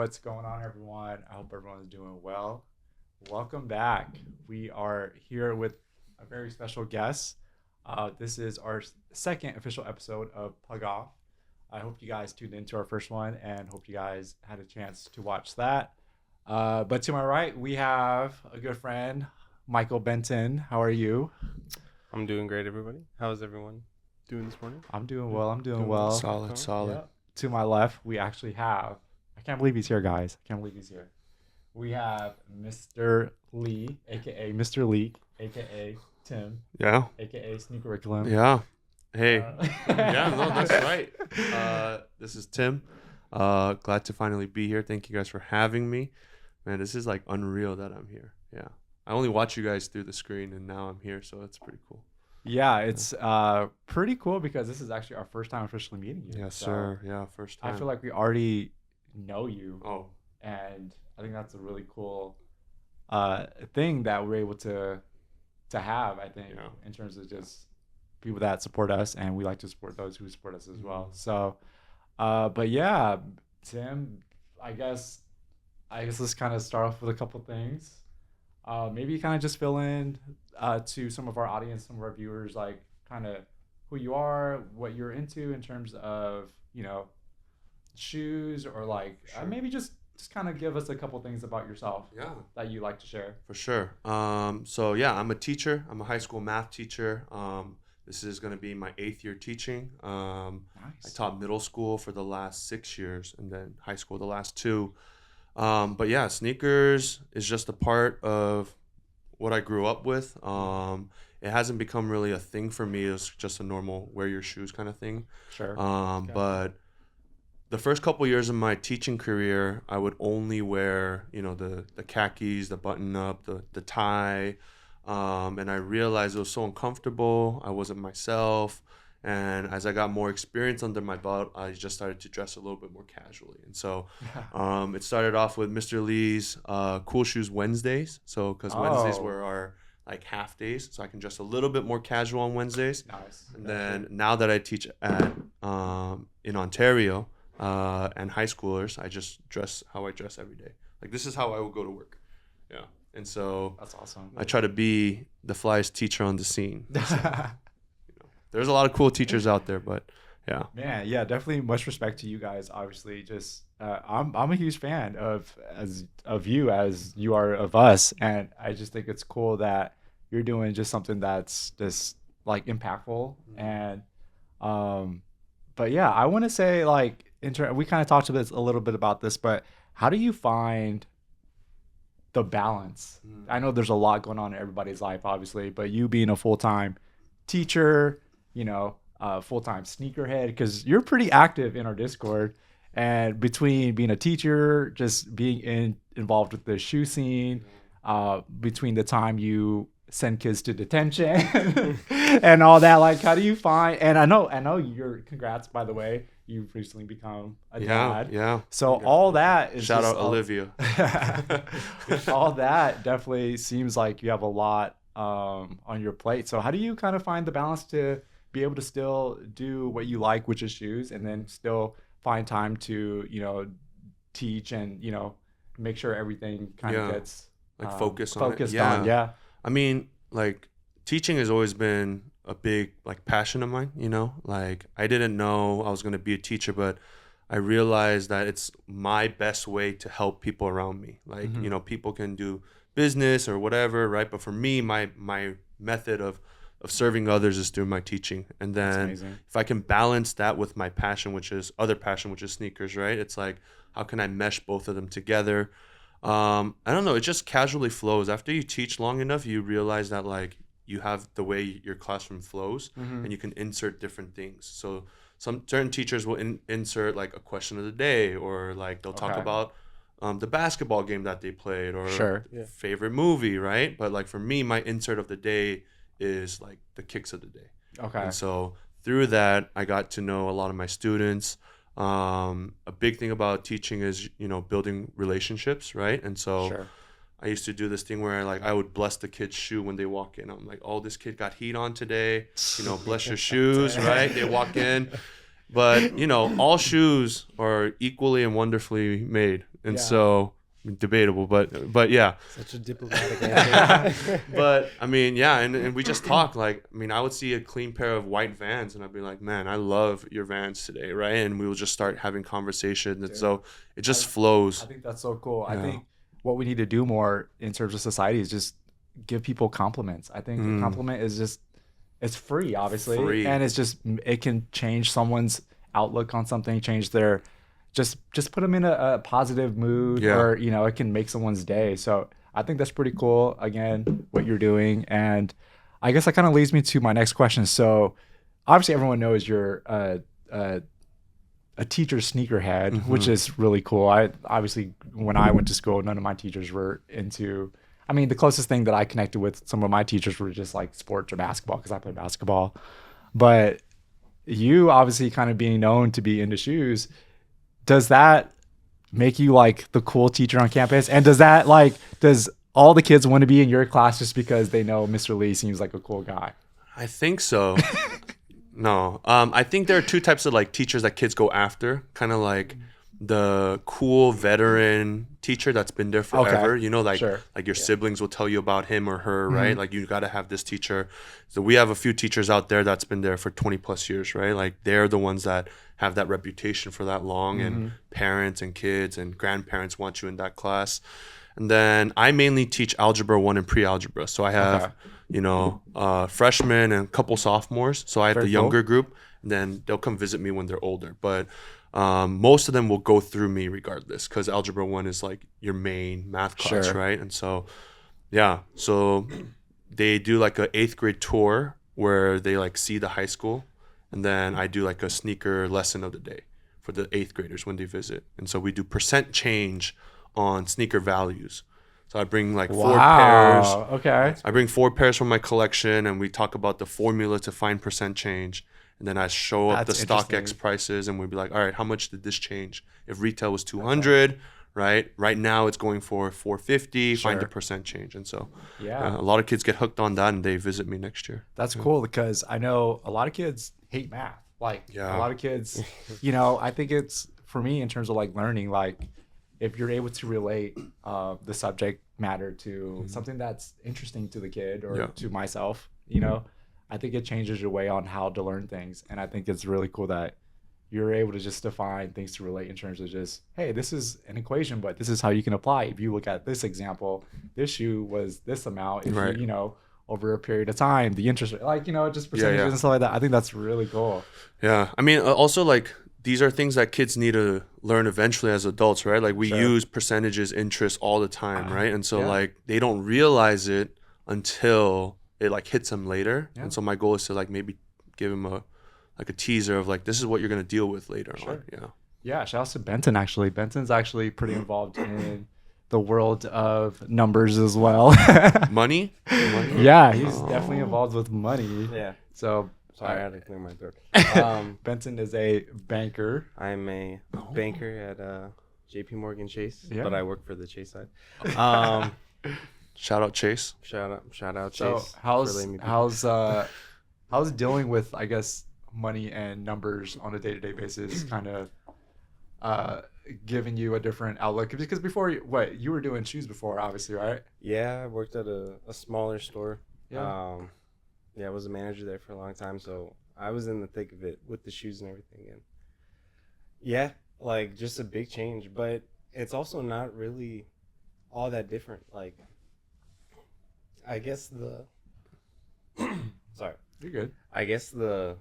What's going on, everyone? I hope everyone's doing well. Welcome back. We are here with a very special guest. This is our second official episode of Pug Off. I hope you guys tuned into our first one and hope you guys had a chance to watch that. But to my right, we have a good friend, Michael Benton. How are you? I'm doing great, everybody. How's everyone doing this morning? I'm doing well. I'm doing well. Solid. Yep. To my left, we actually have, I can't believe he's here, guys. I can't believe he's here. We have Mr. Lee, aka Mr. Lee, aka Tim, Yeah. aka Sneaker Curriculum. Yeah. Hey. Yeah, No, that's right. This is Tim. Glad to finally be here. Thank you guys for having me. Man, this is like unreal that I'm here. Yeah. I only watch you guys through the screen and now I'm here, so that's pretty cool. Yeah, it's pretty cool because this is actually our first time officially meeting you. Yes, So sir. Yeah, first time. I feel like we already know you, Oh, and I think that's a really cool thing that we're able to have. I think Yeah. in terms of just people that support us, and we like to support those who support us as well. So, but yeah, Tim, I guess let's kind of start off with a couple things. Maybe kind of just fill in to some of our audience, some of our viewers, like kind of who you are, what you're into in terms of, shoes, or like Sure. maybe just kind of give us a couple things about yourself yeah. that you like to share. For sure. So yeah, I'm a teacher. I'm a high school math teacher. This is going to be my 8th year teaching. I Nice. taught middle school for the last 6 years and then high school the last 2. But yeah, sneakers is just a part of what I grew up with. It hasn't become really a thing for me. It's just a normal wear your shoes kind of thing. Sure. But the first couple years of my teaching career, I would only wear, the khakis, the button up, the tie. And I realized it was so uncomfortable. I wasn't myself. And as I got more experience under my belt, I just started to dress a little bit more casually. And so it started off with Mr. Lee's Cool Shoes Wednesdays. So because Wednesdays Oh. were our like half days, so I can dress a little bit more casual on Wednesdays. Nice. And then now that I teach at in Ontario and high schoolers, I just dress how I dress every day. Like this is how I would go to work. Yeah. And so That's awesome. I try to be the flyest teacher on the scene. There's a lot of cool teachers out there, but yeah. Man, yeah, definitely much respect to you guys. Obviously, just I'm a huge fan of you as you are of us, and I just think it's cool that you're doing just something that's just like impactful. And but yeah, I want to say like we kind of talked a little bit about this, but how do you find the balance? I know there's a lot going on in everybody's life, obviously, but you being a full-time teacher, full-time sneakerhead, because you're pretty active in our Discord, and between being a teacher, just being involved with the shoe scene, between the time you send kids to detention and all that, like how do you find, and I know you're, congrats by the way, you've recently become a dad. Yeah. So all that is Shout just out Olivia. all that definitely seems like you have a lot on your plate. So how do you kind of find the balance to be able to still do what you like, which is shoes, and then still find time to, teach and, make sure everything kind of gets focused on. Yeah. Yeah. I mean, like teaching has always been a big like passion of mine, like I didn't know I was going to be a teacher, but I realized that it's my best way to help people around me. Like, people can do business or whatever, right? But for me, my method of serving others is through my teaching. And then if I can balance that with my passion, which is sneakers, right? It's like, how can I mesh both of them together? I don't know. It just casually flows. After you teach long enough, you realize that like you have the way your classroom flows and you can insert different things. So some certain teachers will insert like a question of the day, or like they'll talk about the basketball game that they played, or favorite movie, right? But like for me, my insert of the day is like the kicks of the day. Okay. And so through that, I got to know a lot of my students. A big thing about teaching is, building relationships, right? And so I used to do this thing where like I would bless the kid's shoe when they walk in. I'm like, oh, this kid got heat on today. Bless your shoes, right? They walk in. But, all shoes are equally and wonderfully made. And Yeah. so debatable, but yeah. Such a diplomatic answer. But I mean, yeah, and we just talk. Like, I mean, I would see a clean pair of white Vans and I'd be like, man, I love your Vans today, right? And we will just start having conversations. And Dude. so it just flows. I think that's so cool. I Yeah. think what we need to do more in terms of society is just give people compliments. I think a compliment is just, it's free, obviously. Free. And it's just, it can change someone's outlook on something, change their, just put them in a positive mood, Yeah. or, you know, it can make someone's day. So I think that's pretty cool, again, what you're doing. And I guess that kind of leads me to my next question. So obviously everyone knows you're a teacher sneakerhead, which is really cool. I obviously, when I went to school, none of my teachers were into, I mean, the closest thing that I connected with some of my teachers were just like sports or basketball, because I play basketball. But you obviously kind of being known to be into shoes, does that make you like the cool teacher on campus? And does that like, does all the kids want to be in your class just because they know Mr. Lee seems like a cool guy? I think so. No. I think there are two types of like teachers that kids go after. Kind of like the cool veteran teacher that's been there forever. You know, like Sure. like your siblings will tell you about him or her, right? Like you got to have this teacher. So we have a few teachers out there that's been there for 20 plus years, right? Like they're the ones that have that reputation for that long, and parents and kids and grandparents want you in that class. And then I mainly teach Algebra 1 and pre-algebra. So I have, you know, freshmen and a couple sophomores. So I have Very the younger group, and then they'll come visit me when they're older. But most of them will go through me regardless, because Algebra 1 is like your main math class, Sure. right? And so, yeah. So they do like a 8th grade tour where they like see the high school. And then I do like a sneaker lesson of the day for the 8th graders when they visit. And so we do percent change on sneaker values. So I bring like 4 pairs. Okay. I bring 4 pairs from my collection, and we talk about the formula to find percent change. And then I show up That's the StockX interesting. prices, and we'd be like, all right, how much did this change? If retail was 200, right now it's going for 450, find the Sure. percent change. And so Yeah. a lot of kids get hooked on that, and they visit me next year. That's cool, because I know a lot of kids hate math. Like Yeah. a lot of kids, you know, I think it's, for me, in terms of like learning, like if you're able to relate the subject matter to something that's interesting to the kid or Yeah. to myself, you know, I think it changes your way on how to learn things. And I think it's really cool that you're able to just define things to relate in terms of just, hey, this is an equation, but this is how you can apply. If you look at this example, this shoe was this amount. If Right. you know, over a period of time, the interest rate, like, you know, just percentages yeah. and stuff like that. I think that's really cool. Yeah. I mean, also like these are things that kids need to learn eventually as adults, right? Like we Sure. use percentages, interest all the time, right? And so Yeah. like they don't realize it until it like hits them later. Yeah. And so my goal is to like maybe give them a teaser of like, this is what you're going to deal with later Sure. on. Yeah. Yeah, shout out to Benton, actually. Benton's actually pretty involved in the world of numbers as well. Money? Yeah, he's definitely involved with money. Yeah. So Sorry, I had to clear my throat. Benton is a banker. I'm a banker at JP Morgan Chase, Yeah. but I work for the Chase side. Shout out Chase. Shout out So Chase. for how's letting me be- how's dealing with, I guess, money and numbers on a day-to-day basis kind of giving you a different outlook? Because before, you were doing shoes before, obviously, right? Yeah, I worked at a smaller store. Yeah. Yeah, I was a manager there for a long time, so I was in the thick of it with the shoes and everything. And yeah, like just a big change, but it's also not really all that different. Like, I guess the sorry, You're good. I guess the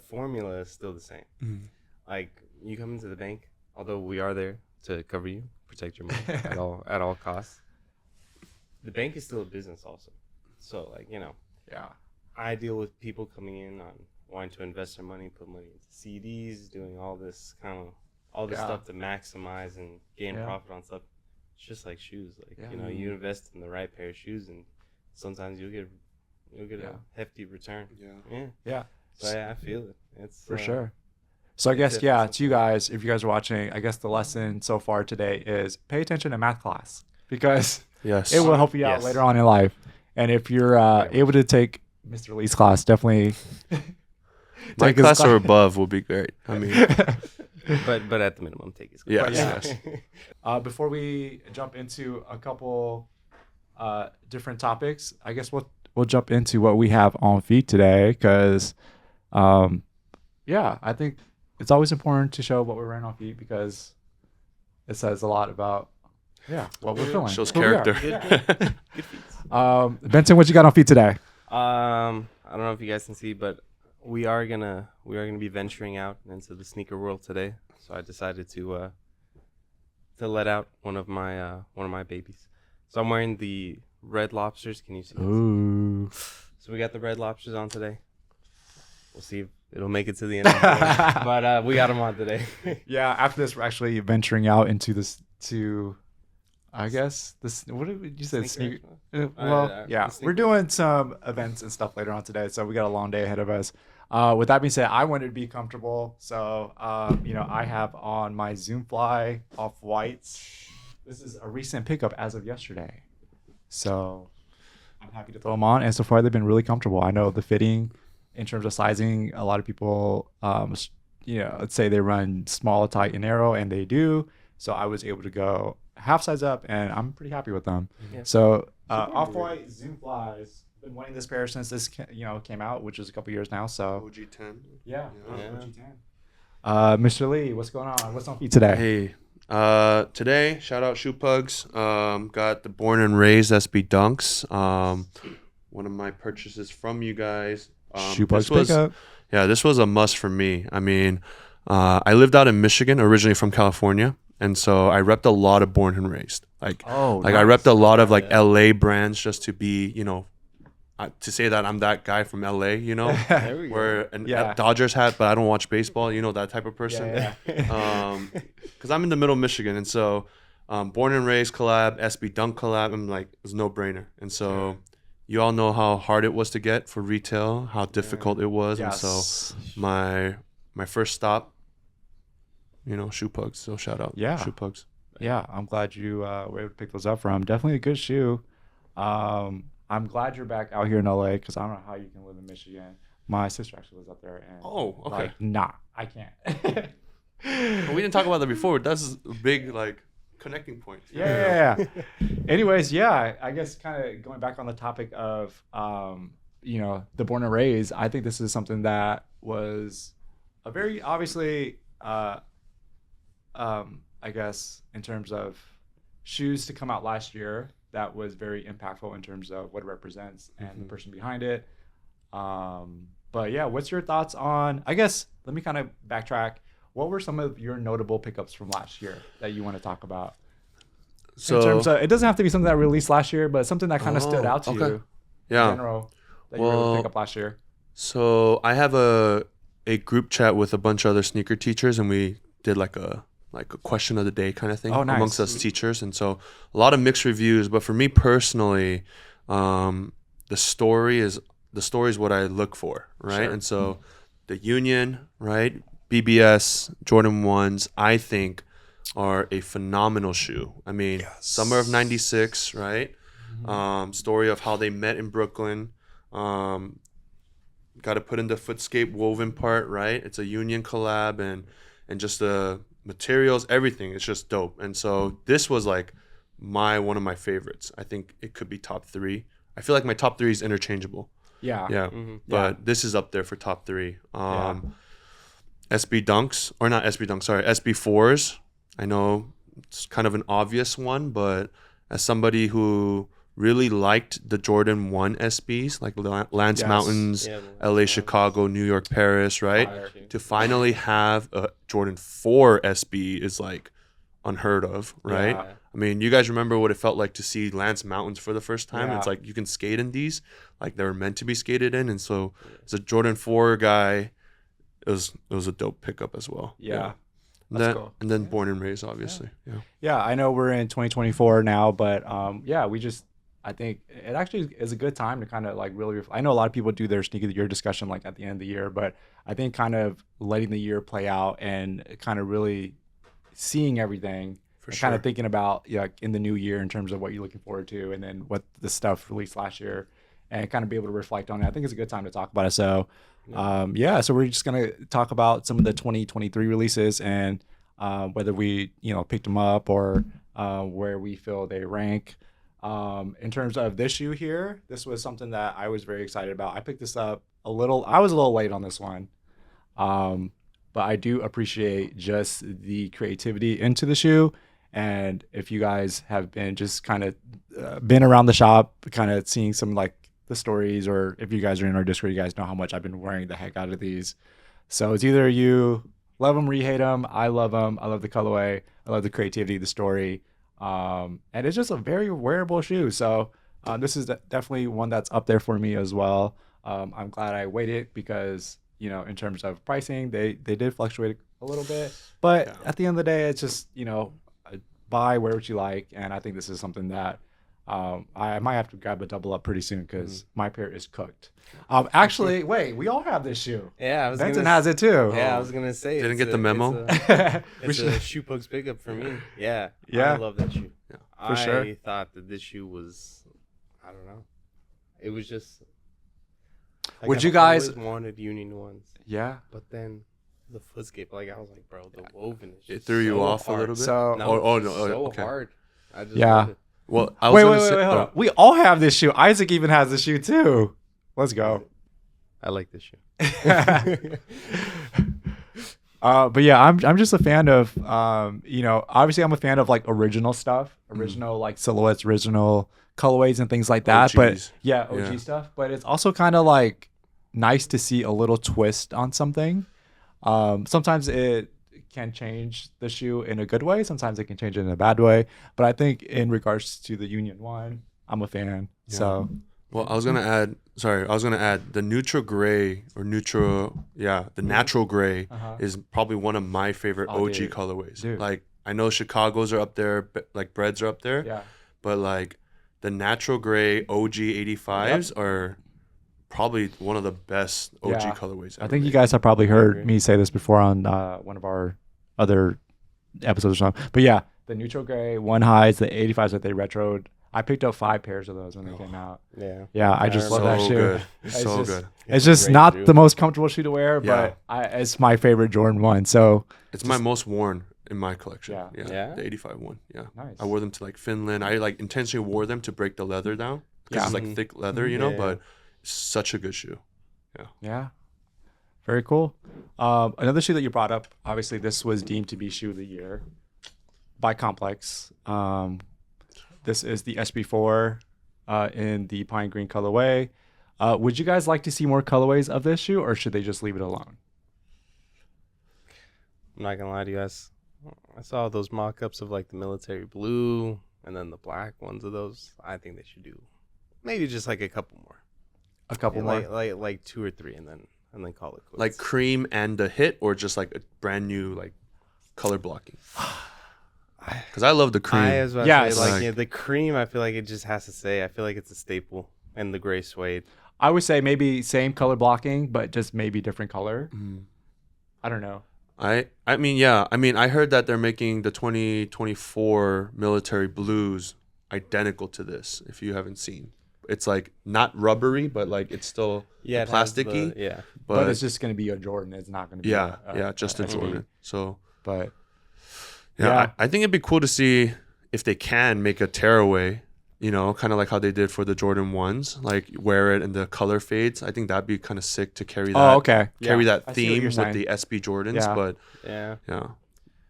formula is still the same. Like you come into the bank, although we are there to cover you, protect your money at all costs. The bank is still a business also. So like, you know, Yeah. I deal with people coming in on wanting to invest their money, put money into CDs, doing all this Yeah. stuff to maximize and gain Yeah. profit on stuff. It's just like shoes. Like, Yeah. you know, you invest in the right pair of shoes and sometimes you'll get Yeah. a hefty return. Yeah. Yeah. Yeah. So I feel it. It's For sure. So I guess, it. yeah, to you guys, if you guys are watching, I guess the lesson so far today is pay attention to math class, because Yes. it will help you out Yes. later on in life. And if you're able to take Mr. Lee's class, definitely My take his class or above will be great. I mean, but at the minimum, take his Yes, clothes. yes. Before we jump into a couple different topics, I guess we'll jump into what we have on feet today because, I think it's always important to show what we're wearing on feet because it says a lot about what we're feeling. Shows who we are. character. Good feet. Benson, what you got on feet today? I don't know if you guys can see, but we are gonna be venturing out into the sneaker world today. So I decided to let out one of my babies. So I'm wearing the Red Lobsters. Can you see? Ooh. So we got the Red Lobsters on today. We'll see if it'll make it to the end of the video. But we got them on today. Yeah, after this, we're actually venturing out into this I guess this. What did you say? Sneaker. We're doing some events and stuff later on today, so we got a long day ahead of us. With that being said, I wanted to be comfortable, so I have on my Zoomfly off whites. This is a recent pickup as of yesterday, so I'm happy to throw them on. And so far, they've been really comfortable. I know the fitting, in terms of sizing, a lot of people, let's say they run small, tight, and narrow, and they do. So I was able to go half size up, and I'm pretty happy with them. Yeah. So off-white Zoom Flies. Been wanting this pair since this came out, which is a couple years now. So OG10. Yeah. OG10. Mr. Lee, what's going on? What's on feet today? Hey, today shout out Shoepugs. Got the Born and Raised SB Dunks. One of my purchases from you guys. Shoepugs pickup. Yeah, this was a must for me. I mean, I lived out in Michigan, originally from California. And so I repped a lot of Born and Raised. Nice. I repped a lot of LA brands just to be, to say that I'm that guy from LA, wear a Dodgers hat, but I don't watch baseball, that type of person. Yeah. Because I'm in the middle of Michigan. And so Born and Raised collab, SB Dunk collab, I'm like, it's no brainer. And so you all know how hard it was to get for retail, how difficult it was. Yes. And so my first stop, Shoepugs. So shout out, Shoepugs. Yeah, I'm glad you were able to pick those up from. Definitely a good shoe. I'm glad you're back out here in LA because I don't know how you can live in Michigan. My sister actually lives up there. And okay. I can't. But we didn't talk about that before. That's a big connecting point. Yeah. Anyways, I guess kind of going back on the topic of the Born and Raised. I think this is something that was a very obviously. I guess in terms of shoes to come out last year, that was very impactful in terms of what it represents and the person behind it. But yeah, what's your thoughts on, I guess, let me kind of backtrack. What were some of your notable pickups from last year that you want to talk about? So, in terms of, it doesn't have to be something that released last year, but something that kind of stood out to you in general that you were able to pick up last year. So I have a group chat with a bunch of other sneaker teachers, and we did like a question of the day kind of thing amongst us teachers. And so a lot of mixed reviews, but for me personally, the story is what I look for, right? Sure. And so the Union, right? BBS, Jordan 1s, I think are a phenomenal shoe. I mean, summer of 96, right? Mm-hmm. Story of how they met in Brooklyn. Got to put in the footscape woven part, right? It's a Union collab and just the materials, everything. It's just dope. And so this was like one of my favorites. I think it could be top 3. I feel like my top 3 is interchangeable. Yeah. Mm-hmm. But this is up there for top 3. SB Dunks, or not SB Dunks, sorry, SB 4s. I know it's kind of an obvious one, but as somebody who really liked the Jordan 1 SBs, like Lance Mountains, LA, Chicago, New York, Paris, right? To finally have a Jordan 4 SB is like unheard of, right? Yeah. I mean, you guys remember what it felt like to see Lance Mountains for the first time? Yeah. It's like you can skate in these, like they were meant to be skated in. And so as a Jordan 4 guy, it was a dope pickup as well. Yeah. Cool. And then Born and Raised, obviously. Yeah, I know we're in 2024 now, but I think it actually is a good time to kind of like really I know a lot of people do their sneaker of the year discussion like at the end of the year, but I think kind of letting the year play out and kind of really seeing everything and kind of thinking about in the new year in terms of what you're looking forward to and then what the stuff released last year and kind of be able to reflect on it. I think it's a good time to talk about it. So, so we're just gonna talk about some of the 2023 releases and whether we picked them up or where we feel they rank. In terms of this shoe here, this was something that I was very excited about. I picked this up I was a little late on this one. But I do appreciate just the creativity into the shoe. And if you guys have been just kind of been around the shop, kind of seeing some like the stories, or if you guys are in our Discord, you guys know how much I've been wearing the heck out of these. So it's either you love them or you hate them. I love them. I love the colorway. I love the creativity, the story. And it's just a very wearable shoe. So this is definitely one that's up there for me as well. I'm glad I waited because in terms of pricing, they did fluctuate a little bit, but at the end of the day, it's just buy wear what you like, and I think this is something that I might have to grab a double up pretty soon because my pair is cooked. Actually, wait, we all have this shoe. Yeah, Benton has it too. Yeah, I was gonna say. Didn't get the memo. It's a Shoepugs pickup for me. Yeah, yeah, I love that shoe. Yeah, for sure. I thought that this shoe was, I don't know, it was just. Like, Would you guys always wanted Union ones? Yeah, but then the footscape, like I was like, bro, the woven is just it threw you so off hard. a little bit. So so okay. hard. I just Yeah. love it. Well, I was wait, hold on. We all have this shoe. Isaac even has the shoe too. Let's go. I like this shoe. But yeah, I'm just a fan of obviously I'm a fan of like original stuff, original like silhouettes, original colorways and things like that. OGs. But yeah, OG stuff. But it's also kind of like nice to see a little twist on something. Sometimes it can change the shoe in a good way. Sometimes it can change it in a bad way. But I think in regards to the Union one, I'm a fan. Yeah. So well, I was gonna add the neutral gray the natural gray is probably one of my favorite OG colorways. Dude. Like I know Chicago's are up there, like Breads are up there. Yeah. But like the natural gray OG 85s are probably one of the best OG colorways ever I think you made. guys have probably heard me say this before on one of our other episodes or something. But yeah, the neutral gray, one highs, the 85s that they retroed. I picked up 5 pairs of those when they came out. Yeah, I just love that shoe. Good. So good. It's just not the most comfortable shoe to wear, but it's my favorite Jordan 1. So it's my most worn in my collection. Yeah. The 85 one. Yeah. Nice. I wore them to like Finland. I like intentionally wore them to break the leather down because it's like thick leather, but it's such a good shoe. Yeah. Very cool. Another shoe that you brought up, obviously this was deemed to be shoe of the year by Complex. This is the SB4 in the pine green colorway. Would you guys like to see more colorways of this shoe, or should they just leave it alone? I'm not gonna lie to you guys. I saw those mock-ups of like the military blue and then the black ones of those. I think they should do maybe just like a couple more. A couple more? Like 2 or 3 and then call it quits. Like cream and the hit, or just like a brand new like color blocking. Because I love the cream. I was about to say, the cream, I feel like it just has to say. I feel like it's a staple. And the gray suede. I would say maybe same color blocking, but just maybe different color. I don't know. I mean, I heard that they're making the 2024 military blues identical to this. If you haven't seen, it's like not rubbery, but like it's still plasticky. But it's just gonna be a Jordan. It's not gonna be just a Jordan. So, but I think it'd be cool to see if they can make a tearaway. Kind of like how they did for the Jordan 1s, like wear it and the color fades. I think that'd be kind of sick to carry that. Oh, okay. Carry that theme with the SB Jordans. Yeah. But yeah.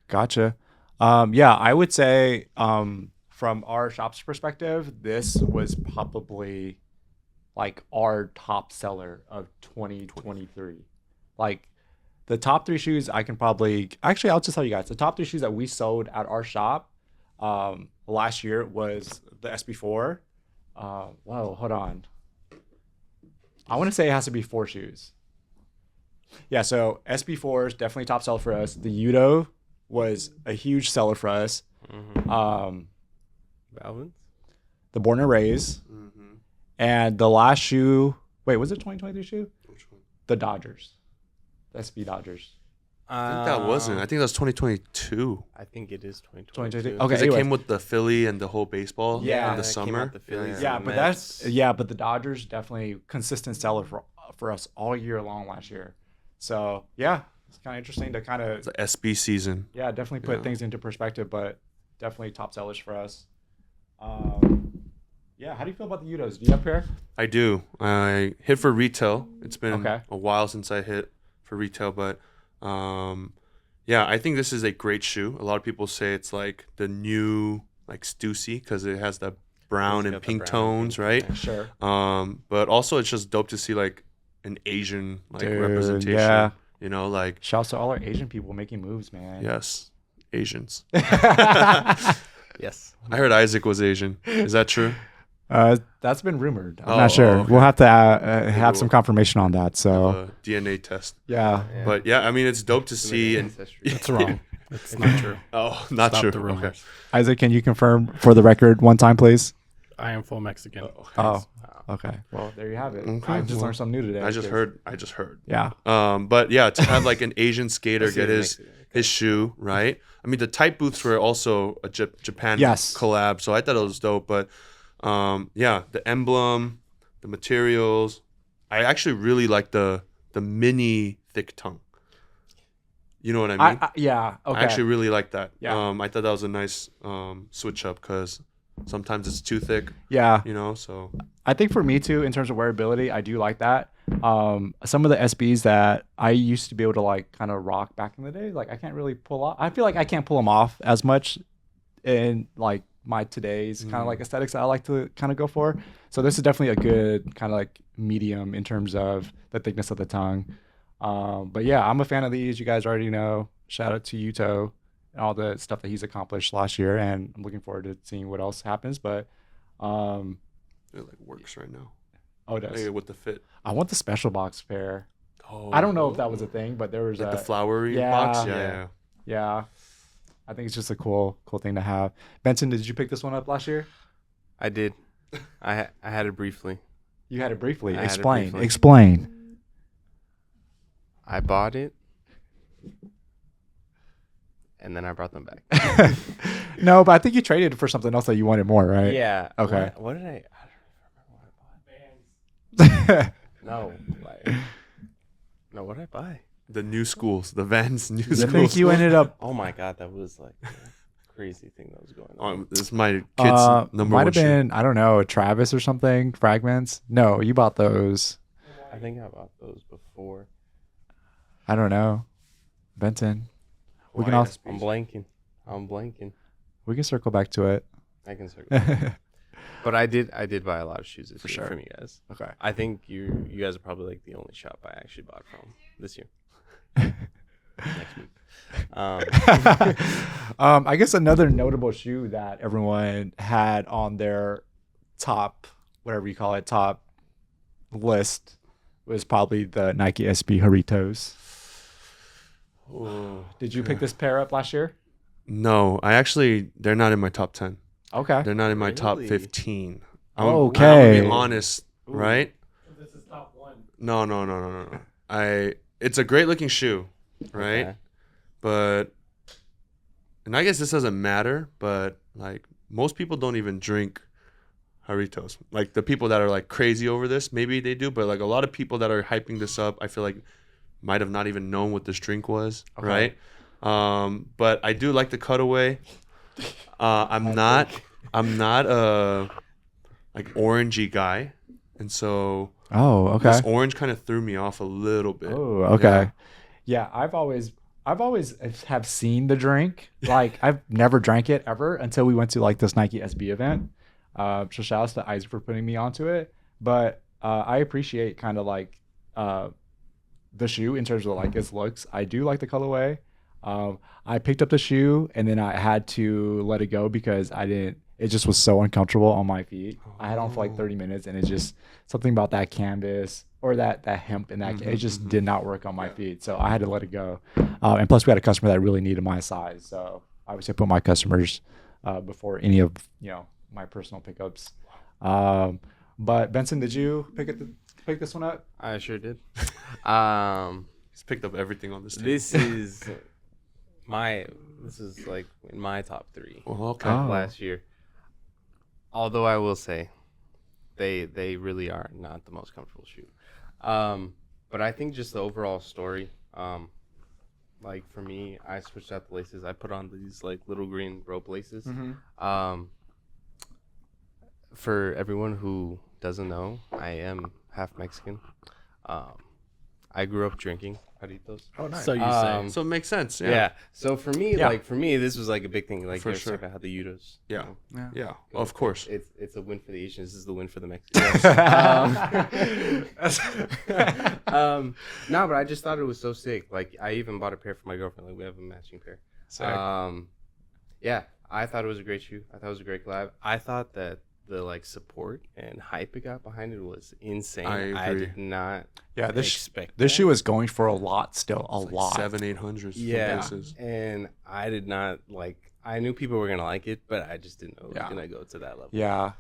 Gotcha. I would say from our shop's perspective, this was probably like our top seller of 2023. Like the top 3 shoes I can probably I'll just tell you guys the top 3 shoes that we sold at our shop last year was the SB4. Whoa, hold on. I want to say it has to be 4 shoes. Yeah, so SB4 is definitely top seller for us. The Udo was a huge seller for us. Balvin? The Born and Raised. And the last shoe, wait, was it 2023 shoe? Which one? The Dodgers. The SB Dodgers. I think that wasn't. I think that was 2022. I think it is 2022. 2022. Okay, Because it anyways. came with the Philly and the whole baseball Yeah, in the it came summer. out the Phillies Yeah, and but Mets. but the Dodgers definitely consistent seller for us all year long last year. So yeah, it's kind of interesting to kind of It's the SB season. definitely put Yeah. things into perspective, but definitely top sellers for us. Yeah, how do you feel about the Udos? Do you have a pair? I do. I hit for retail. It's been Okay. a while since I hit for retail, but yeah, I think this is a great shoe. A lot of people say it's like the new like Stussy because it has the brown It's and got the pink brown and tones, pink, right? yeah. Sure. But also it's just dope to see like an Asian like Dude, representation. yeah. You know, like Shouts to all our Asian people making moves, man. yes, Asians. Yes. I heard Isaac was Asian. Is that true? That's been rumored. I'm Oh, not sure. okay. We'll have to have some confirmation on that. So A DNA test. yeah. Yeah. But yeah, I mean it's dope to see. And That's wrong. It's not true. oh, not Stop true. the Okay. rumors. Isaac, can you confirm for the record one time, please? I am full Mexican. Oh, okay. Well, there you have it. Okay, I just well, learned something new today. I just 'cause- heard. Yeah. But yeah, to have like an Asian skater I see get what his makes it. his shoe, right? I mean, the tight boots were also a Japan Yes. collab, so I thought it was dope. But yeah, the emblem, the materials, I actually really like the mini thick tongue. You know what I mean? Yeah. Okay. I actually really like that. Yeah. I thought that was a nice switch up because sometimes it's too thick, yeah. you know. So I think for me too, in terms of wearability, I do like that. Some of the SBs that I used to be able to like kind of rock back in the day, like I can't really pull off. I feel like I can't pull them off as much in like my today's kind of like aesthetics that I like to kind of go for. So this is definitely a good kind of like medium in terms of the thickness of the tongue. But yeah, I'm a fan of these. You guys already know. Shout out to Yuto and all the stuff that he's accomplished last year, and I'm looking forward to seeing what else happens. But it like works right now. oh, it does. Hey, with the fit. I want the special box pair. Oh, I don't know if that was a thing, but there was like a the flowery yeah. box. Yeah, Yeah. yeah. yeah. I think it's just a cool thing to have. Benson, did you pick this one up last year? I did. I had it briefly. You had it briefly. I had it Explain. briefly. Explain. I bought it, and then I brought them back. No, but I think you traded it for something else that you wanted more, right? Yeah. Okay. What did I don't remember what I bought. No. No, what did I buy? The new schools, the Vans new I schools. think you ended up. Oh my god, that was like a crazy thing that was going on. This is my kid's number Might one have shoe. been, I don't know, Travis or something. Fragments. No, you bought those. I think I bought those before. I don't know. Benton. We can Hawaii also I'm blanking. we can circle back to it. I can circle. back. But I did buy a lot of shoes this For year sure. from you guys. Okay. I think you guys are probably like the only shop I actually bought from this year. Next week. I guess another notable shoe that everyone had on their top, whatever you call it, top list was probably the Nike SB Jarritos. Oh, Did you pick this pair up last year? no, they're not in my top 10. Okay. They're not in my top Really? 15. I'm gonna Okay. be honest, Ooh. right? This is top one. No. It's a great looking shoe, right? Okay. But, and I guess this doesn't matter, but like most people don't even drink Jarritos. Like the people that are like crazy over this, maybe they do, but like a lot of people that are hyping this up, I feel like might have not even known what this drink was, Okay. right? But I do like the cutaway. I'm not a like orangey guy, and so Oh, okay. this orange kind of threw me off a little bit. Oh, okay. Yeah, I've always have seen the drink. Like I've never drank it ever until we went to like this Nike SB event. So shout outs to Isaac for putting me onto it. But I appreciate kind of like the shoe in terms of like its looks. I do like the colorway. I picked up the shoe and then I had to let it go because it just was so uncomfortable on my feet. I had on for like 30 minutes and it's just something about that canvas or that hemp and that it just did not work on my feet. So I had to let it go. And plus we had a customer that really needed my size. So obviously I put my customers before any of, my personal pickups. But Benson, did you pick this one up? I sure did. He's picked up everything on this team. This is like in my top 3 Well, okay. Oh. last year. Although I will say, they really are not the most comfortable shoe. But I think just the overall story. Like for me, I switched out the laces. I put on these like little green rope laces. For everyone who doesn't know, I am half Mexican. I grew up drinking Jarritos. Oh, nice. So you say. So it makes sense. Yeah. Yeah. So for me, Yeah. this was like a big thing. Like For you sure. sure. How the Euros. Yeah. know? Yeah. Of course. It's a win for the Asians. This is the win for the Mexicans. No, but I just thought it was so sick. Like I even bought a pair for my girlfriend. Like we have a matching pair. Sick. Yeah, I thought it was a great shoe. I thought it was a great collab. I thought that the like support and hype it got behind it was insane. I agree. did not Yeah, this expect this that. shoe is going for a lot still, a Like lot. 700-800. Yeah, Bases. and I did not like. I knew people were gonna like it, but I just didn't know it was Yeah. gonna go to that level. Yeah,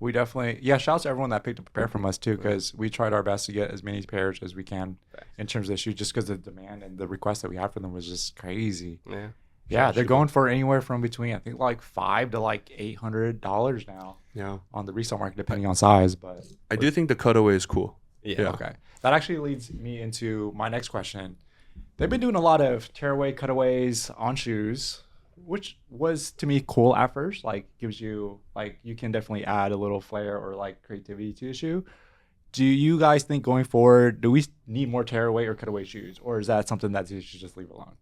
we definitely. Yeah, shout out to everyone that picked up a pair from us too, because we tried our best to get as many pairs as we can in terms of the shoe, just because the demand and the request that we had for them was just crazy. Yeah. Yeah, they're going for anywhere from between I think like $500 to like $800 now Yeah. on the resale market, depending on size. But I do think the cutaway is cool. Yeah. okay, that actually leads me into my next question. They've been doing a lot of tearaway cutaways on shoes, which was to me cool at first. Like gives you like you can definitely add a little flair or like creativity to the shoe. Do you guys think going forward, do we need more tearaway or cutaway shoes, or is that something that you should just leave alone?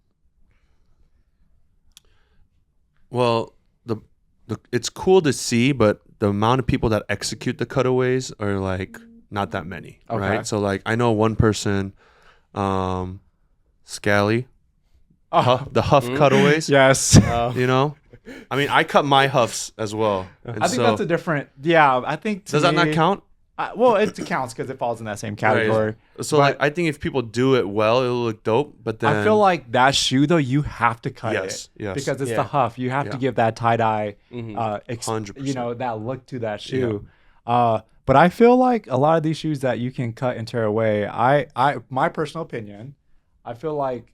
Well, the it's cool to see, but the amount of people that execute the cutaways are like not that many, Okay. right? So like I know one person, Scally, the Huff cutaways. Yes. You know, I mean, I cut my Huffs as well. And I think so, that's a different. Yeah, I think. To does that not me- count? Well, it counts because it falls in that same category. So like, I think if people do it well, it'll look dope. But then I feel like that shoe though, you have to cut Yes, it yes. because it's Yeah. the Huff. You have to Yeah. give that tie dye, Mhm. 100%. that look to that shoe. But I feel like a lot of these shoes that you can cut and tear away. My personal opinion, I feel like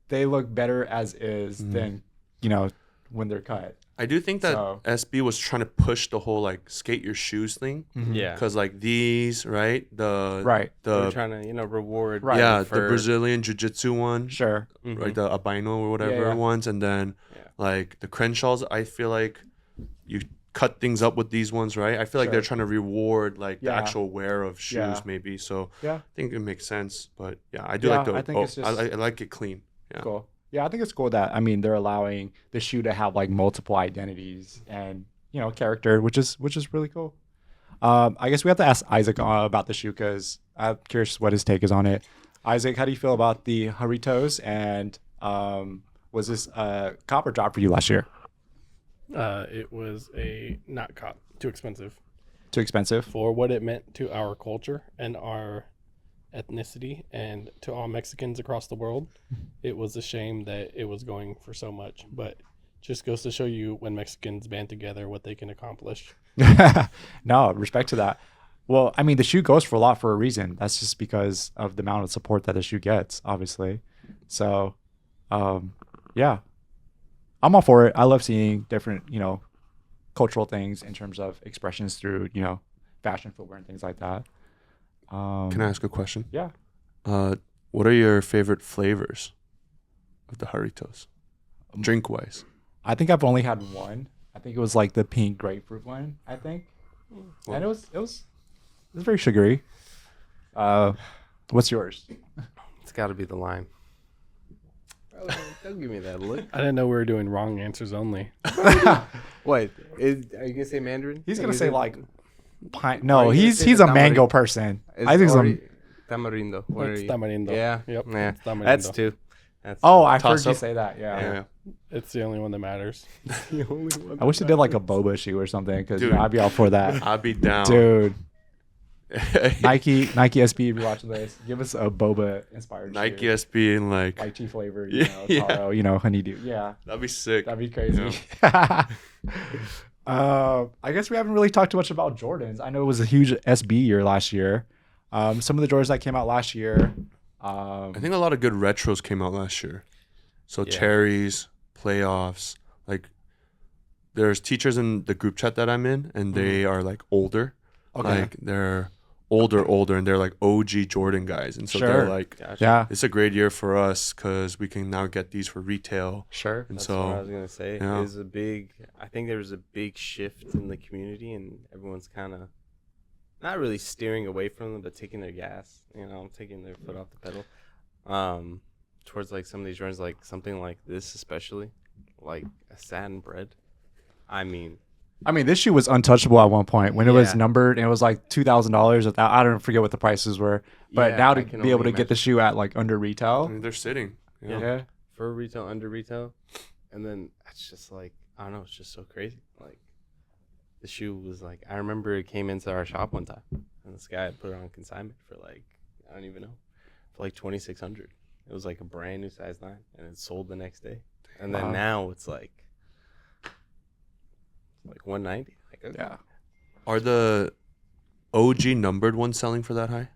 they look better as is than when they're cut. I do think that So- SB was trying to push the whole like skate your shoes thing. Yeah. Because like these, right? Right. They're The trying to, reward. Right. yeah, for- the Brazilian jiu-jitsu one, Sure. right? The albino or whatever Yeah, yeah. ones, and then Yeah. like the Crenshaws. I feel like you cut things up with these ones, right? I feel like they're Sure. trying to reward like the Yeah. actual wear of shoes, Yeah. maybe. So Yeah. I think it makes sense. But yeah, I do Yeah, like the. I think it's just- I like it clean. Yeah. Cool. Yeah, I think it's cool that they're allowing the shoe to have like multiple identities and character, which is really cool. I guess we have to ask Isaac about the shoe because I'm curious what his take is on it. Isaac, how do you feel about the Jarritos? And was this a cop or drop for you last year? It was a not cop, too expensive Too expensive? for what it meant to our culture and our ethnicity and to all Mexicans across the world. It was a shame that it was going for so much, but just goes to show you when Mexicans band together what they can accomplish. No, respect to that. Well, I mean, the shoe goes for a lot for a reason. That's just because of the amount of support that the shoe gets, obviously. So, yeah, I'm all for it. I love seeing different, cultural things in terms of expressions through, fashion, footwear, and things like that. Can I ask a question? Yeah. What are your favorite flavors of the Jarritos? Drink wise. I think I've only had one. I think it was like the pink grapefruit one, I think. And it was very sugary. What's yours? It's got to be the lime. Don't give me that look. I didn't know we were doing wrong answers only. What? Are you gonna say Mandarin? He's Are gonna you say gonna- like pine. Or No, you he's gonna say a the mango tamarind? person. It's I think it's already- Tamarindo. What are It's you? tamarindo. Yeah. Yep. Yeah. It's tamarindo. That's two. That's Oh, I've Toss heard you up. say that. Yeah. Yeah. It's the only one that matters. the only one. I wish they did like a boba shoe or something because Dude. I'd be all for that. I'd be down. Dude, Nike SB, if you're watching this, give us a boba inspired Nike shoe. SB and like Lychee flavor, Yeah. taro, honeydew. Yeah, that'd be sick. that'd be crazy. I guess we haven't really talked too much about Jordans. I know it was a huge SB year last year. Some of the Jordans that came out last year. I think a lot of good retros came out last year. So Yeah. cherries, playoffs, like there's teachers in the group chat that I'm in, and they are like older. Okay. Like they're older, and they're like OG Jordan guys, and so Sure. they're like, Gotcha. Yeah. it's a great year for us because we can now get these for retail. Sure. And That's so what I was gonna say. yeah. It was a big. I think there was a big shift in the community, and everyone's kind of not really steering away from them, but taking their gas. Taking their foot off the pedal. Towards like some of these runs, like something like this, especially, like a satin bread. I mean, This shoe was untouchable at one point when it was Yeah. numbered, and it was like $2,000. I don't forget what the prices were, but Yeah, now I to can be able to only get the shoe at like under I retail. mean, they're sitting. Yeah. Yeah. for retail, under retail, and then it's just like I don't know, it's just so crazy. Like the shoe was like I remember it came into our shop one time, and this guy had put it on consignment for like I don't even know, for like $2,600. It was like a brand new size 9, and it sold the next day. And then Wow. now it's like $190. Like okay. Yeah. Are the OG numbered ones selling for that high?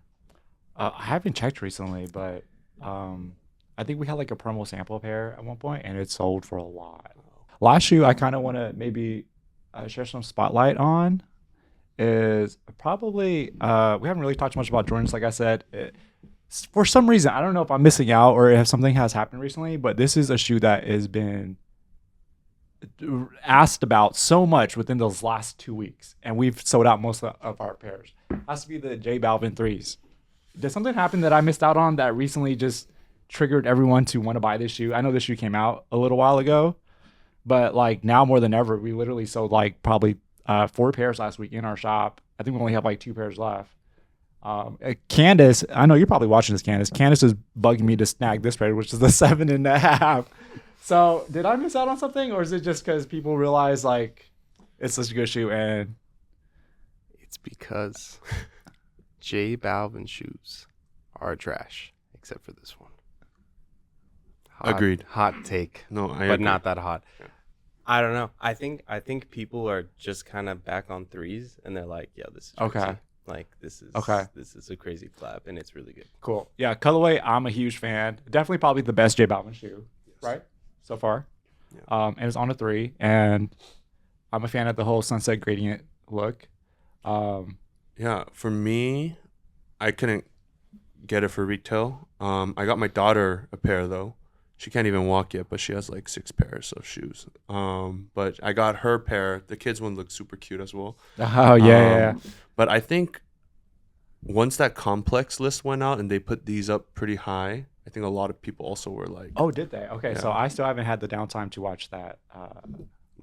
I haven't checked recently, but I think we had like a promo sample pair at one point, and it sold for a lot. Last shoe I kind of want to maybe share some spotlight on is probably we haven't really talked much about Jordans. Like I said, for some reason I don't know if I'm missing out or if something has happened recently, but this is a shoe that has been asked about so much within those last 2 weeks, and we've sold out most of our pairs. Has to be the J Balvin 3s. Did something happen that I missed out on that recently just triggered everyone to want to buy this shoe? I know this shoe came out a little while ago, but like now more than ever, we literally sold like probably 4 pairs last week in our shop. I think we only have like 2 pairs left. Candace, I know you're probably watching this, Candace. Candace is bugging me to snag this pair, which is the 7.5. So did I miss out on something, or is it just because people realize like it's such a good shoe? And It's because J Balvin shoes are trash, except for this one. Agreed. Hot take. No, I but agree. not that hot. Yeah. I don't know. I think people are just kind of back on 3s, and they're like, "Yo, this is Okay. crazy. Like this is Okay. This is a crazy flap, and it's really good." cool. Yeah, colorway, I'm a huge fan. Definitely probably the best J Balvin shoe, right? So far. Yeah. And it's on a 3, and I'm a fan of the whole sunset gradient look. Yeah, for me, I couldn't get it for retail. I got my daughter a pair though. She can't even walk yet, but she has like 6 pairs of shoes. But I got her pair. The kids one looks super cute as well. Oh yeah. But I think once that complex list went out and they put these up pretty high, I think a lot of people also were like, Oh, did they? Okay, so Yeah. I still haven't had the downtime to watch that.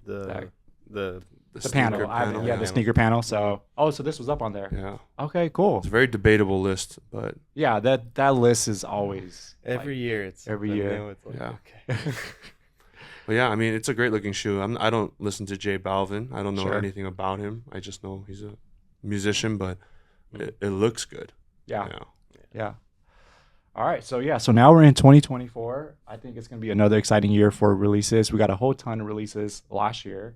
The The panel. sneaker I haven't, panel. yeah, the sneaker panel. So, so this was up on there. Yeah, Okay, cool. it's a very debatable list, but Yeah, that list is always every year it's every you year. know, it's like, Yeah. okay. But yeah, I mean, it's a great looking shoe. I don't listen to J Balvin. I don't know Sure. anything about him. I just know he's a musician, but it looks good. yeah. Yeah. Yeah. All right. So now we're in 2024. I think it's going to be another exciting year for releases. We got a whole ton of releases last year.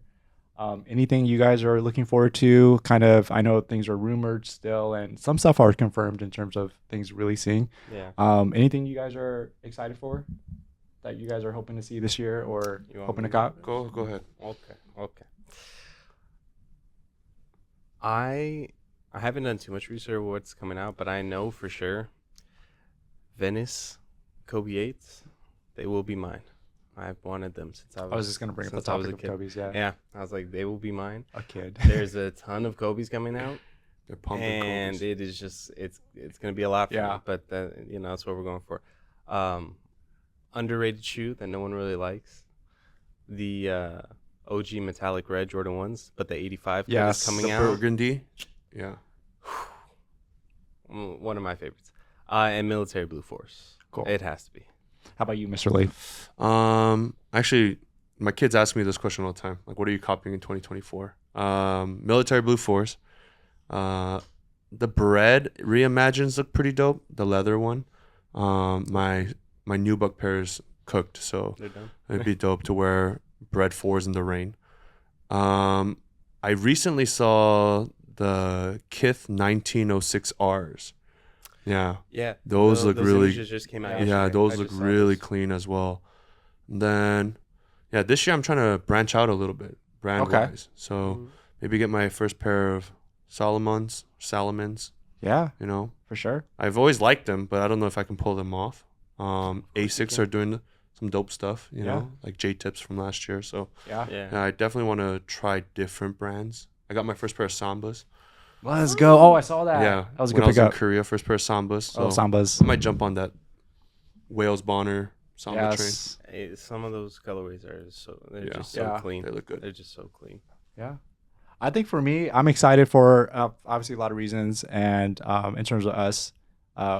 Anything you guys are looking forward to? Kind of, I know things are rumored still, and some stuff are confirmed in terms of things releasing. Yeah. Anything you guys are excited for that you guys are hoping to see this year or You want hoping to me cop? Go ahead. Okay. I haven't done too much research of what's coming out, but I know for sure Venice Kobe 8s, they will be mine. I've wanted them since I was. I was just going to bring up the since I was topic a of kid. Kobe's. Yeah. Yeah, I was like, they will be mine. A kid. There's a ton of Kobe's coming out, They're pumping and Kobe's. it is just it's gonna be a lot for Yeah. me, but that's what we're going for. Underrated shoe that no one really likes, the OG metallic red Jordan 1s, but the 85 kit Yes, is coming The out. burgundy. Yeah. One of my favorites. And military blue force. Cool. It has to be. How about you, Mr. Lee? Actually, my kids ask me this question all the time. Like, what are you copying in 2024? Military blue force. The bread reimagines look pretty dope. The leather one. My nubuck pair is cooked, so They're done. it'd be dope to wear bread 4s in the rain. I recently saw the Kith 1906 Rs. Yeah. Yeah, Those look those really. images just came out. Yeah, yesterday. those I look just saw really those. clean as well. And then, yeah, this year I'm trying to branch out a little bit brand wise. So Mhm. maybe get my first pair of Salomons. Yeah, You know, for sure. I've always liked them, but I don't know if I can pull them off. you Asics can. are doing some dope stuff. You Yeah. know, like J Tips from last year. So Yeah. yeah, I definitely want to try different brands. I got my first pair of Sambas. Let's go. Oh, I saw that. Yeah, That was a when good I was in pickup. Korea, first pair of Sambas. So Oh, Sambas. I might jump on that Wales Bonner Samba train. Yes. Hey, some of those colorways are they're Yeah. just so Yeah. clean. They look good. They're just so clean. Yeah. I think for me, I'm excited for obviously a lot of reasons. And in terms of us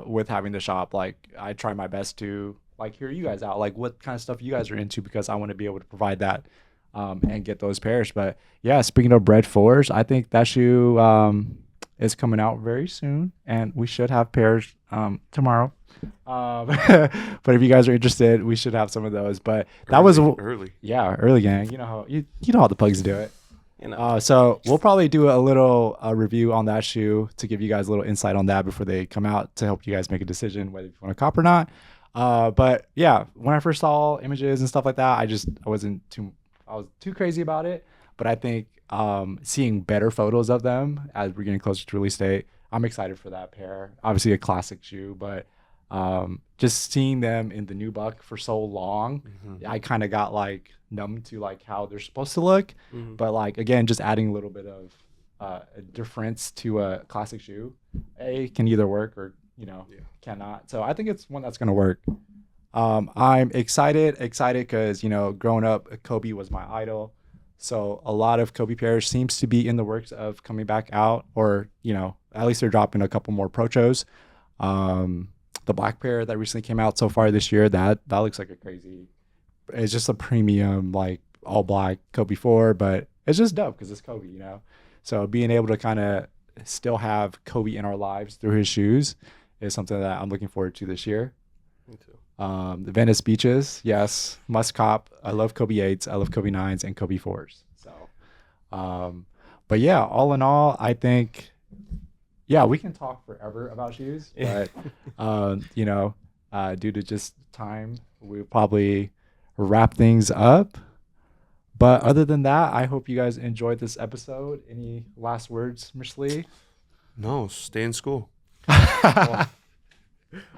with having the shop, like I try my best to like hear you guys out, like what kind of stuff you guys are into, because I want to be able to provide that and get those pairs. But yeah, speaking of Bread 4s, I think that shoe is coming out very soon, and we should have pairs tomorrow. But if you guys are interested, we should have some of those. But that was early. yeah, early gang. You know how you know how the Pugs do it. You know, So we'll probably do a little review on that shoe to give you guys a little insight on that before they come out, to help you guys make a decision whether you want to cop or not. But yeah, when I first saw images and stuff like that, I was too crazy about it. But I think seeing better photos of them as we're getting closer to release date, I'm excited for that pair. Obviously a classic shoe, but just seeing them in the new buck for so long, I kind of got like numb to like how they're supposed to look. But like again, just adding a little bit of a difference to a classic shoe, can either work or cannot. So I think it's one that's gonna work. I'm excited because growing up, Kobe was my idol. So a lot of Kobe pairs seems to be in the works of coming back out, or at least they're dropping a couple more Prochos. The black pair that recently came out so far this year, that looks like a crazy. It's just a premium like all black Kobe 4, but it's just dope because it's Kobe, So being able to kind of still have Kobe in our lives through his shoes is something that I'm looking forward to this year. me too. The Venice Beaches, yes, must cop. I love Kobe 8s, I love Kobe 9s and Kobe 4s. So, but yeah, all in all, I think, yeah, we can talk forever about shoes, but due to just time, we'll probably wrap things up. But other than that, I hope you guys enjoyed this episode. Any last words, Mr. Lee? No, stay in school.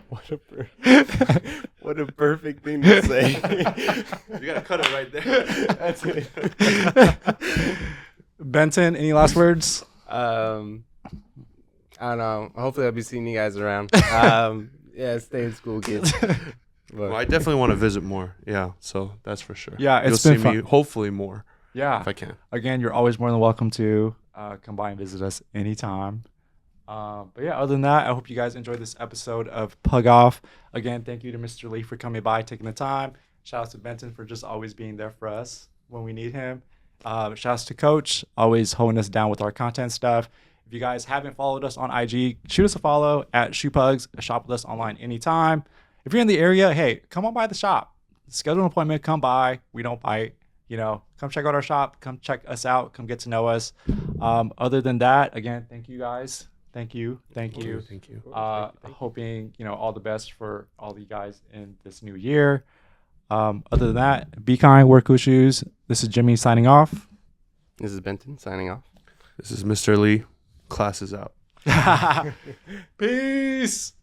What a perfect thing to say. You gotta cut it right there. That's it. Benton, any last words? I don't know. Hopefully, I'll be seeing you guys around. Yeah, stay in school, kids. Well, I definitely want to visit more. Yeah, so that's for sure. Yeah, it's You'll been see fun. me hopefully more Yeah. if I can. Again, you're always more than welcome to come by and visit us anytime. But yeah, other than that, I hope you guys enjoyed this episode of Pug Off. Again, thank you to Mr. Lee for coming by, taking the time. Shout out to Benton for just always being there for us when we need him. Shout out to Coach, always holding us down with our content stuff. If you guys haven't followed us on IG, shoot us a follow at Shoepugs. Shop with us online anytime. If you're in the area, hey, come on by the shop. Schedule an appointment. Come by. We don't bite. Come check out our shop. Come check us out. Come get to know us. Other than that, again, thank you guys. Thank you. Thank you. Hoping, all the best for all you guys in this new year. Other than that, be kind, wear cool shoes. This is Jimmy signing off. This is Benton signing off. This is Mr. Lee. Class is out. Peace.